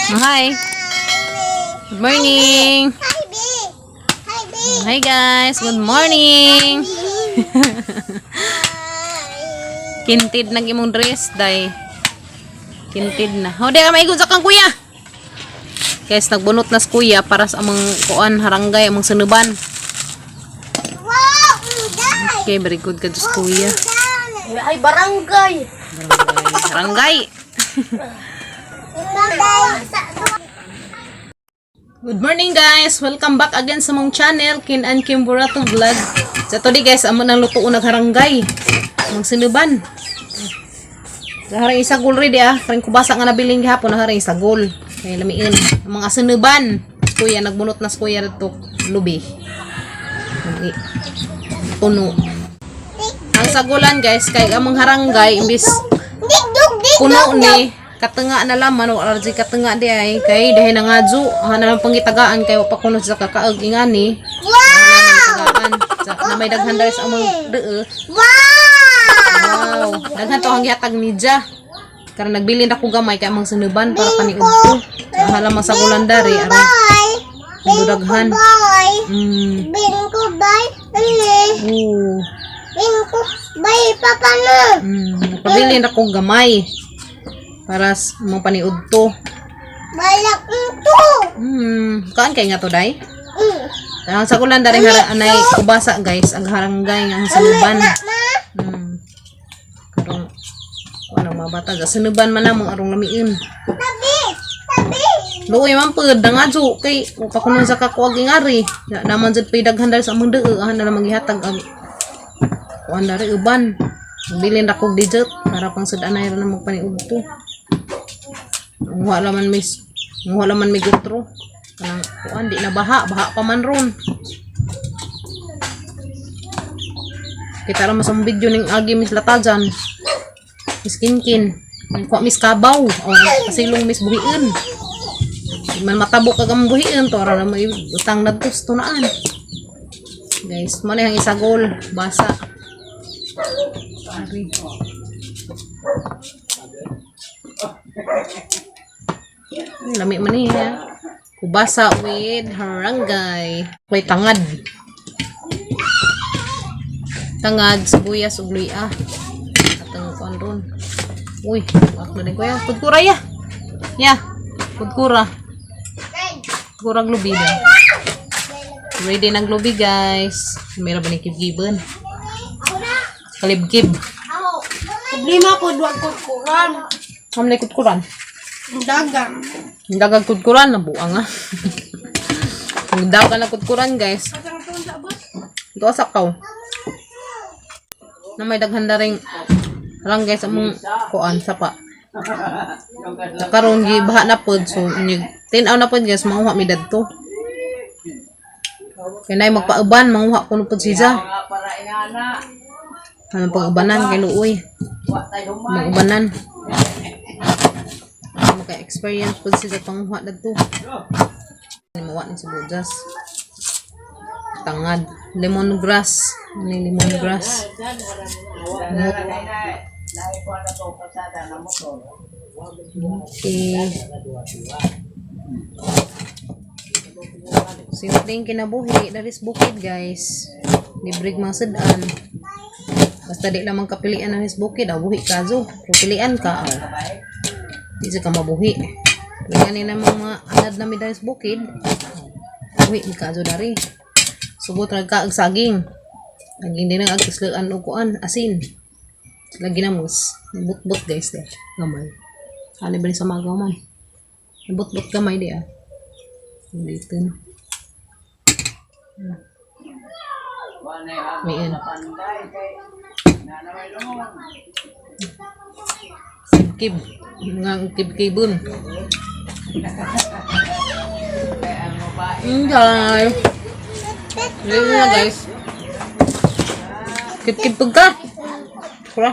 Hi. Good morning. Hi guys, good morning. Kintid nag imong dress day. Kintid na. How di ka maigod sa kang kuya? Guys, nagbunot na si kuya para sa among kuan haranggay among sunuban. Okay, very good ka sa kuya. Ay, barangay. Haranggay. Good morning guys! Welcome back again sa mong channel, Kin and Kim Burato Vlog. Sa today guys, amo nang luto nagharangay. Mang sinuban. Haring isagol ready Haring kubasa nga nabiling gihapon na haring isagol. Kaya lamiin. Ang mga sinuban. Kuya, nagbunot na kuya dito. Lubi. Puno. Ang sagulan guys, kay among harangay, imbis puno ni katenga na laman o arji katenga di ay kay dahil nangadzu hanalang pangitagaan kay pa kuno sa kakaag ingani na may daghan dahil sa among dee. Wow, daghan to ang gihatag ni Ja karon nagbili na ko gamay kay among sinuban para paniud ko hala masagulan dari aron daghan Bin ko bay. Bin ko bay papa no. Pabili na ko gamay para mo paniud to. Balak ito. Kaan kay nga to day? Ang sagulan dari anay kubasa guys, ang haranggay nga ang sinuban. Karong ano mabata ga sinuban man namo arong lamiin. Tabi. Luoy man pud dangadso kay pakunon sa kakuag ingari. Naman jud pay daghan dali sa among dee, na maghihatag ang kuan dari uban. Bilin ra kog digit para pang sud anay ra na magpaniud to. Wala man may gutro. Kanang kuan di na baha pa man ron. Kita ra masang video ning agi mis latajan. Mis kinkin. Ko mis kabaw o pasilong mis buhiin. Man matabok kag ang buhiin to ra may utang nadtos tunaan. Guys, mo na ang isagol basa. Ari. Lami man niya. Kubasa with haranggay. May tangad. Tangad, sibuyas, ug luya. Atang kuan ron. Uy, wak na din ko ya. Kudkura ya. Ya. Kudkura. Kurang lubi na. Ready ng lubi guys. Meron ba ni kibgiban? Kalibgib. Problema po duwag kukuran. Kamlay kudkuran. Dagang. Dagang kudkuran na buang daw ka na kudkuran guys. Ito asakaw. Na may daghan na ring lang guys among kuan sapa. Karon gi baha na pod so tinaw na pod guys manguha mi dadto. Kay nay magpauban manguha kuno pod si Ja. Ano pag-ubanan kay luoy. Mag-ubanan. Maka-experience po siya panguha na to. Mawa ni sibuyas. Tangad. Lemongrass. Ini lemongrass. Okay. Simpleng kinabuhi. Dari sa bukid guys. Librig mga sedan. Basta di lamang kapilian ng bukid. Buhi ka zo. Kapilian ka. Di sa ka mabuhi. Ganyan na mga anad na may dari sa bukid. Buhi ka zo dari. Subot ka ag saging. Lagi din ang agislaan o kuan. Asin. Lagi na mus. But guys de. Gamay. Ano ba sa mga gaman? But gamay di Dito na. Mayan. Kib. Ngang kib-kibun. Guys. Dito na guys. Kib-kib ka. Kura.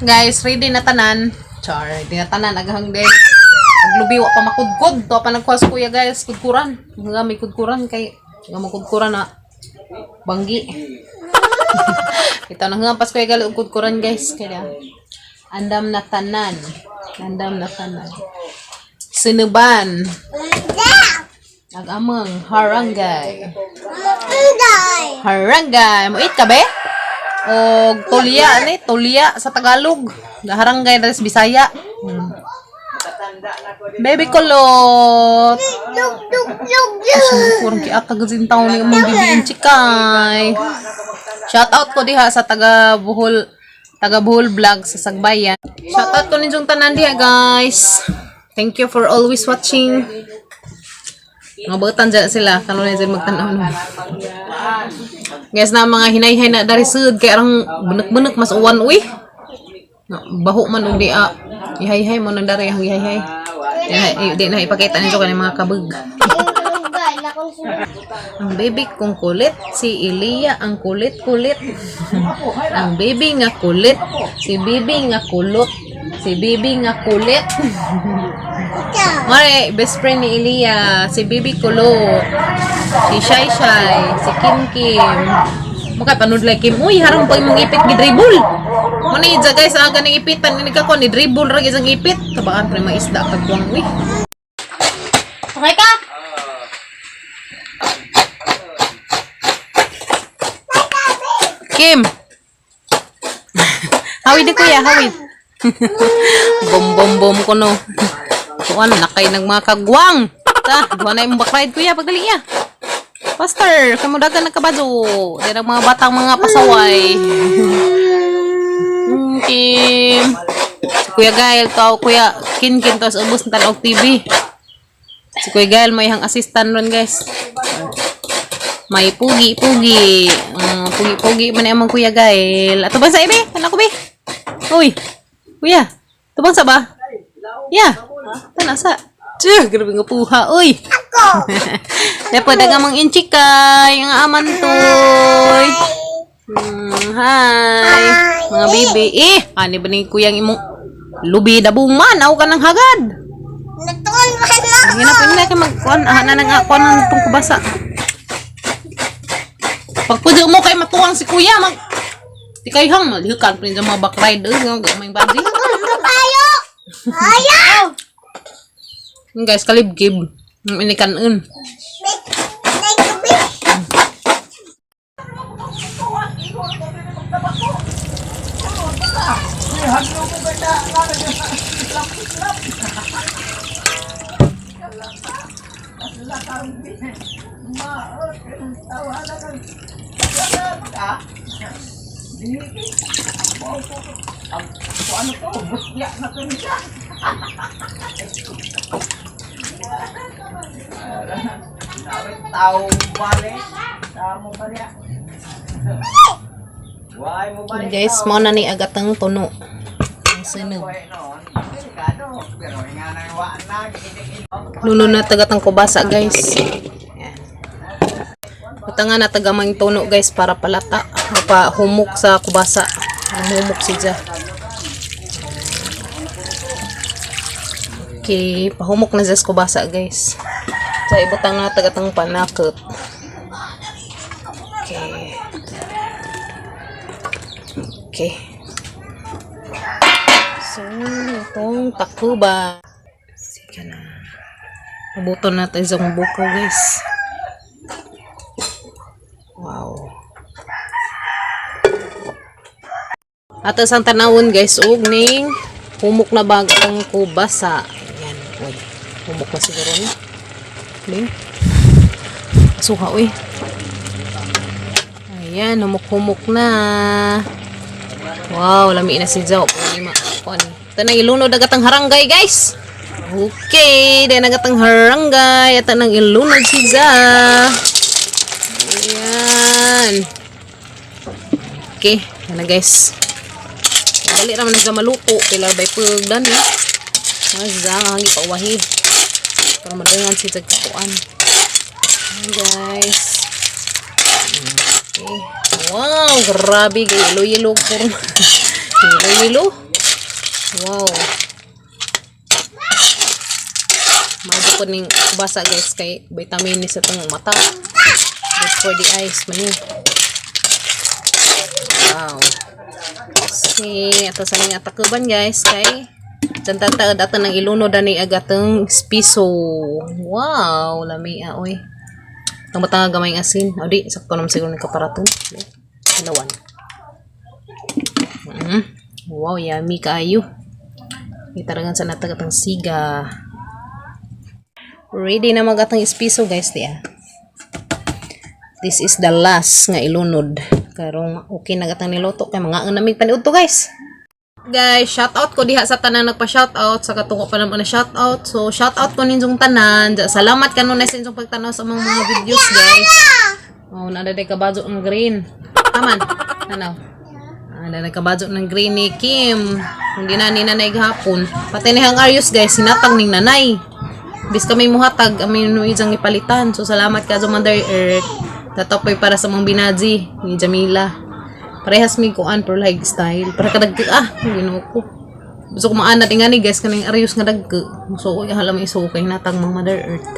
Guys, ready na tanan. Char, ready na tanan. Aghang din. Aglubi wa pa makudkod. To pa nagkuas kuya guys. Kudkuran. Nga may kudkuran kay nga makudkuran na banggi. Ito nang hampas ko gali ugod kuran guys kaya Andam na tanan. Andam na tanan. Sinuban. Agamang harangay. Harangay. Muit ka be? O tulya ni, tulya sa Tagalog. Harangay na sa Bisaya. Baby kulot. Kurang ki ata gazin taon ni mong bibiin chikay. Shout out ko diha sa taga Bohol vlog sa Sagbayan. Shout out ko ninyong tanan diha guys. Thank you for always watching. Mga bautan dyan sila. Kanunay dyan magtanaw na. Guys na mga hinay-hay na dari sud. Kaya arang bunak-bunak mas uwan uwi. Baho man undi ihay-hay mo na dari ang ihay-hay. Di na ipakita nito kanil mga kabag. Ang baby kong kulit. Si Ilia ang kulit-kulit. Ang baby nga kulit. Si baby nga kulot. Si baby nga kulit. Mare, best friend ni Ilia, si Bibi Kulot, si Shai Shai, si Kim Kim. Maka panud like Kim, uy, harang pa yung ipit ni dribble. Muna yun guys, aga ng ipitan, ni kako ni dribble rin isang ipit. Tabaan pa yung mga isda kagwang, uy. Okay ka? Kim! Hawid ni kuya, hawid. Bom-bom-bom ko no. Kuan nakay nag mga kagwang. Ta, duha na imong bakride kuya pagdali ya. Pastor, kamo dagan nagkabado. Dira mga batang mga pasaway. Kim. Kuya Gael to, kuya Kin to sa ubos ng Tanog TV. Si Kuya Gael may hang assistant ron guys. May pugi-pugi. Pugi-pugi man among Kuya Gael. Ato ba sa ibe? Kana ko be? Uy. Kuya, tubang sa ba? Ya. Tana sa. Tsuh, grabe nga puha. Uy. Ako. Dapat dagamang inchikay. Ang aman toy. Hi. Mga bibi. Ani ba ni kuyang imong lubi dabong man? Aw ka ng hagad. Natuon ba na? Hinapin na kayo magkuhan. Na nang akuan ng itong kubasa. Pagpudo mo kay matuwang si kuya. Di kayo hang. Malihukan pa rin mga backrider. May body. Ayaw! Ayaw! Guys, kalibgib. Ini kanon. Guys, mo na ni agatang tuno. Ang sinog. Nuno na tagatang kubasa guys. Patangan na tagamang tuno guys para palata. Pa humok sa kubasa. Humok siya. Okay, pahumok na sa kubasa guys. Sa ibutang na tagatang panakot. Okay. Okay. So, itong takuba. Sige na. Mabuto natin sa buko guys. Wow. At isang tanawon guys, ning humok na bag ang kubasa. Ayan. Uy. Humok na siguro na. Ning. Suha, uy. Ayan, humok-humok na. Wow, lami na si Zao. Ito na ilunod agatang harangay guys. Okay, dahil agatang harangay. Ito nang ilunod si Zao. Ayan. Okay, yan na guys. Dali naman na maluto. Pilar by pagdan eh. Mazang, hangi pa wahid. Para madangan si Zagkakuan. Ayan guys. Okay. Wow, grabe. Yelo-yelo. Yelo-yelo. Wow. Mago ko ning basa guys kay vitamins sa itong mata. Good for the eyes man yun. Wow. Ato sa mga atakuban guys kay tantata ato ng ilunod ani agatong piso. Wow, lami oy. Ang batang gamay ng asin. O di, sakto naman siguro ng kaparaton. Dalawan. Wow, yummy kaayo. Itaragan sa natagatang siga. Ready na magatang ispiso guys diya. This is the last nga ilunod. Karong okay na gatang niluto kay mga namig paniud to guys. Guys, shout out ko diha sa tanan nagpa-shout out sa katuko pa naman na shout out. So shout out ko ninyong tanan. Salamat kanunay sa inyong pagtanaw sa mga videos guys. Oh, nadaday kabadyo ng green. Taman. Ano? Nadaday kabadyo ng green ni Kim. Hindi na ni nanay gahapon. Pati ni hang Arius guys, sinatag ning nanay. Bis kami muhatag, amin no ijang ipalitan. So salamat ka sa Mother Earth. Tatopoy para sa mong binaji ni Jamila. Parehas mi kuan per like style. Para kadagka ginoo ko. Gusto ko maanat ingani guys kaning Arius nga dagka. So halam iso kay natag mga Mother Earth.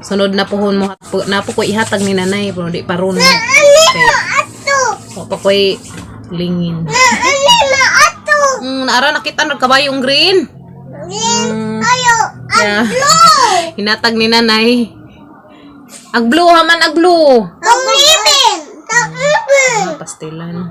Sunod na pohon mo na po ko ihatag ni nanay pero di pa ron. Okay. So pa koy lingin. Naara nakita nagkabayong green. Yeah. Hinatag ni nanay. Agblue haman agblue. Pastilan.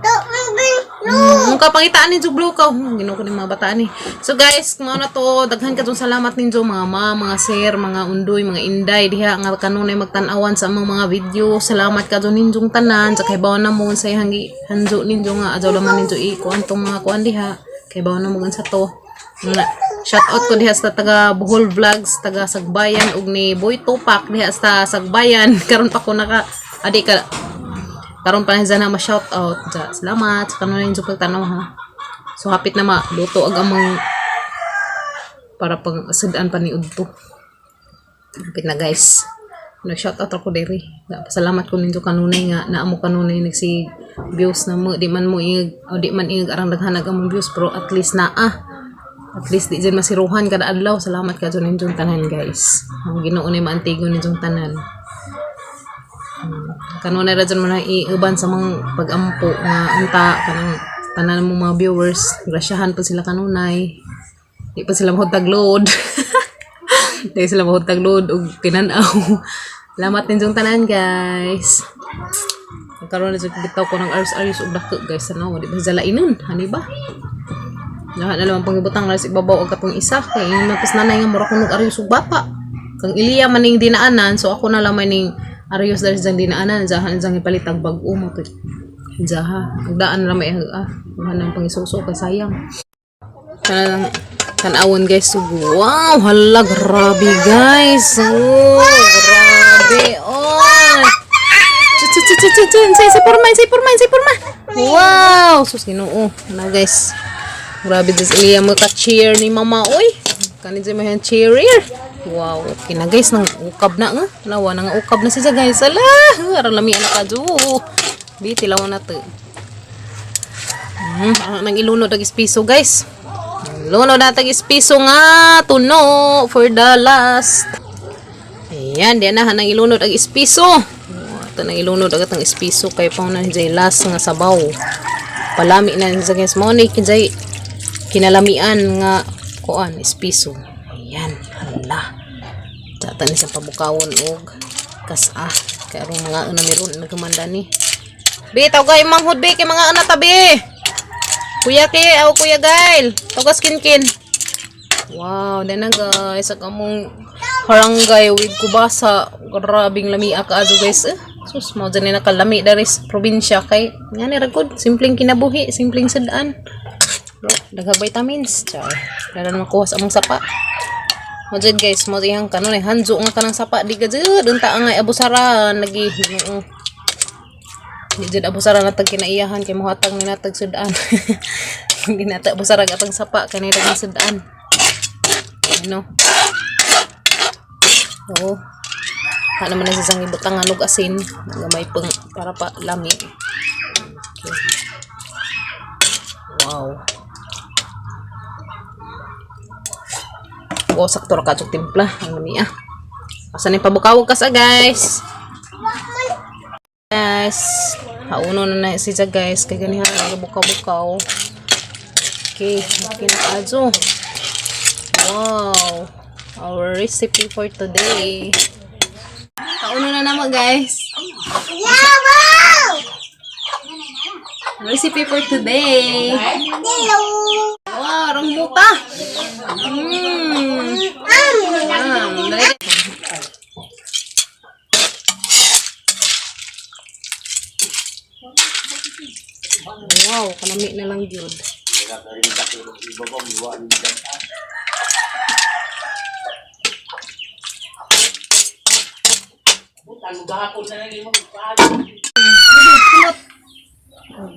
Ang kapangitaan ni blue ka. Ginoo ko ni mga bataan ni. So guys, mo na to daghan kadtong salamat ninyo mga mga sir, mga undoy, mga inday diha nga kanunay magtan-awan sa among mga video. Salamat kadto ninyong tanan sa kay bawon na mo sa hangi hanjo ninyo nga adlaw naman ninyo kuan tong mga kuan diha. Kay bawon na mo sa to. Shout out ko diha sa taga Bohol Vlogs, taga Sagbayan ug ni Boy Tupac diha sa Sagbayan. Karon pa ko naka adi ka karon pa na ma-shout out. Salamat sa kanunay ninyo pagtanaw ha. So hapit na maluto ag among para pang sudan pa ni udto. Hapit na guys. No shout out ako diri. Salamat ko ninyo kanunay nga naamo kanunay nagsi views na mo di man mo ig o di man ig arang daghanag among views pero at least at least di dyan masiruhan kada adlaw. Salamat ka dyan ninyong tanan guys. Ang Ginoo ni maantigon ninyong tanan. Kanunay ra dyan mo na iuban sa mga pag-ampo nga unta kanang tanan mo mga viewers. Grasyahan pa sila kanunay. Di pa sila mahutag load. Di sila mahutag load o tinanaw. Salamat ninyong tanan guys. Karon na dyan bitaw ko ng Arius ug dako guys. Ano, di ba zalainon? Hani ba? Lahat na naman pangibutang na si babaw og katong isa kay magpas nanay nga mura kunog Arius ug bata. Kang Iliya maning dinaanan so ako na lamay ning Arius dahil sa dinaanan zahan jang ipalitag bag-o mo to. Zaha, agdaan ra may nang pangisuso kay sayang. Tanawon guys. Wow, hala grabe guys. Oh, grabe. Oh. Say porma. Wow, sus Ginoo. Na guys. Grabe dis Iliya mo ka-cheer ni mama oy. Kani jay mahan cheerier. Wow, okay na guys nang ukab na nga. Lawa nang ukab na siya guys. Ala, aron lami ana kadyo. Biti lawa na to. Nang ilunod og piso guys. Lunod na tag piso nga tuno for the last. Ayan, di na nang ilunod og piso. Ito nang ilunod og atong piso kay pang na jay last nga sabaw. Palami na sa guys mo ni kinjay kinalamian nga kuan piso. Ayan, hala. Data ni sa pabukawon og kasa. Kaya arong mga meron nagkamanda ni. Be, tawag manghud be kay mga anak tabi. Kuya Gail. Tawag skin. Wow, dena guys, ag among harangay with kubasa. Grabing lamia ka ajo guys. Sus mo dyan nakalami dari probinsya kay ngani ra gud simpleng kinabuhi, simpleng sedaan. Daghang vitamins. Char. Dalan makuha sa among sapa. Mo jud guys, mo dihang kanon hanjo nga kanang sapa di gajud unta angay abusaran lagi. Di jud abusaran natag kinaiyahan kay mohatag ni natag sudan. Ginata abusaran atang sapa kanay daghang sudan. No. Oh. Ano naman na sisang ibutang anog asin may pang para pa lami. Okay. Wow. O sakto ra ka timpla ang lami Asa ni pabukawog ka sa guys. Guys, hauno na siya guys kay ganihan nga bukaw-bukaw. Okay, okay na kaso. Wow. Our recipe for today. Kauna na naman guys. Yeah, wow! Recipe for today. Hello! Wow, rambuta. Dali. Wow, kanami na lang yun.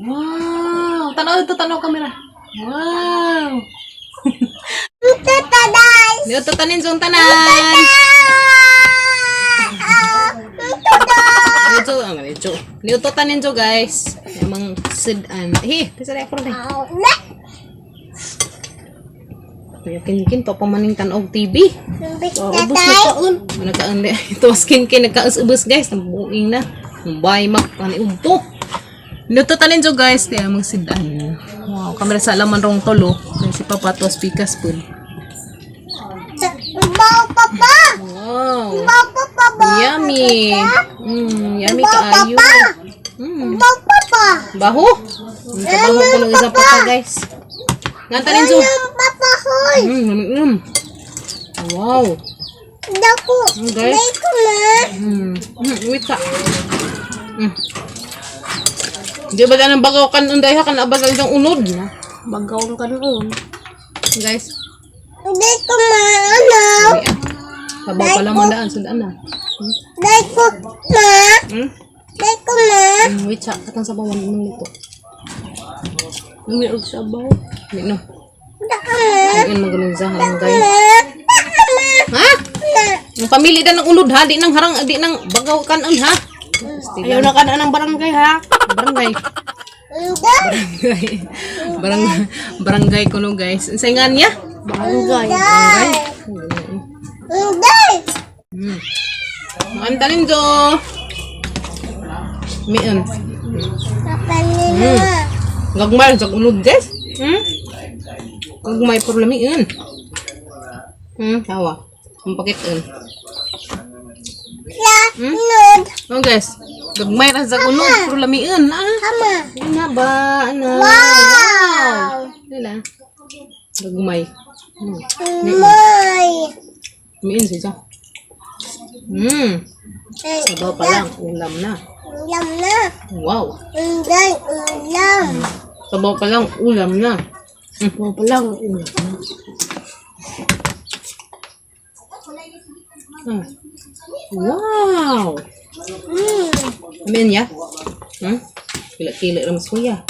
Wow, tanaw kamera. Wow. Ito taday! Dito tanin zong tanan. Dito tanin zo guys. Emang sedan. Bisa ako rin. Yakin papamaning tanog TV. So, ubos na kaon. Nagkaan di. Ito skin nagkaus-ubos guys. Nabuing na. Bay mak kani umpo. Dito tanin zo guys. Di amang sedan. Wow, kamera sa laman rong tolo. Si Papa to speakers pun. Bawa papa! Wow. Bawa papa ba? Yummy. Yummy kaayo. Bawa papa! Baho. Kabaho ko ng isang papa guys. Ngantanin zo. Papa hoy! Wow. Dako! Guys. May ko na! Wait ka. Di ba nang bagaw kan unday ha kan abagal ng unod na. Bagaw ka noon. Guys. Hindi ko maano! Sabaw pa lang mandaan sundaan na. Hindi ko ma! Hindi ko ma! Wait sa katang sabaw man nito. Numi og sabaw. Mino. Ayun magaling zahan guys. Ha? Ang pamili dan ng unod ha, di nang harang di nang bagaw kanon ha. Ayaw na kana ng barangay ha. Barangay. Barangay kuno guys. Saingan niya? Barangay. Hindi! Antalin do. Mian. Kapanin na! Gagmay sa unod guys. Gagmay problemian. Tawa. Ang pakitan. Nod! Oh guys, gagmay ra sa unod problemian. Kama! Ina ba? Ana. Wow! Nila. Gagmay. May! Miin siya. Sabaw pa lang, ulam na. Ulam na! Wow. Hindi! Ulam! Sabaw pa lang, ulam na. Sabaw pa lang, ulam na. Wow. Amin ya? Kila-kila ramas kuya.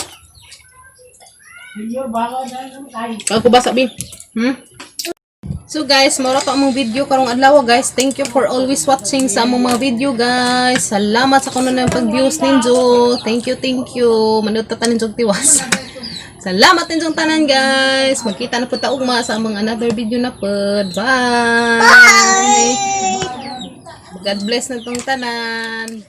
Kalau ko basa bin. So guys, mura pa among video karong adlaw guys. Thank you for always watching sa among mga video guys. Salamat sa kuno ng pag-views ninyo. Thank you. Manutatan ninyo tiwas. Salamat ninyong tanan guys. Magkita na po ta ugma sa among another video na pod. Bye. God bless na tong tanan.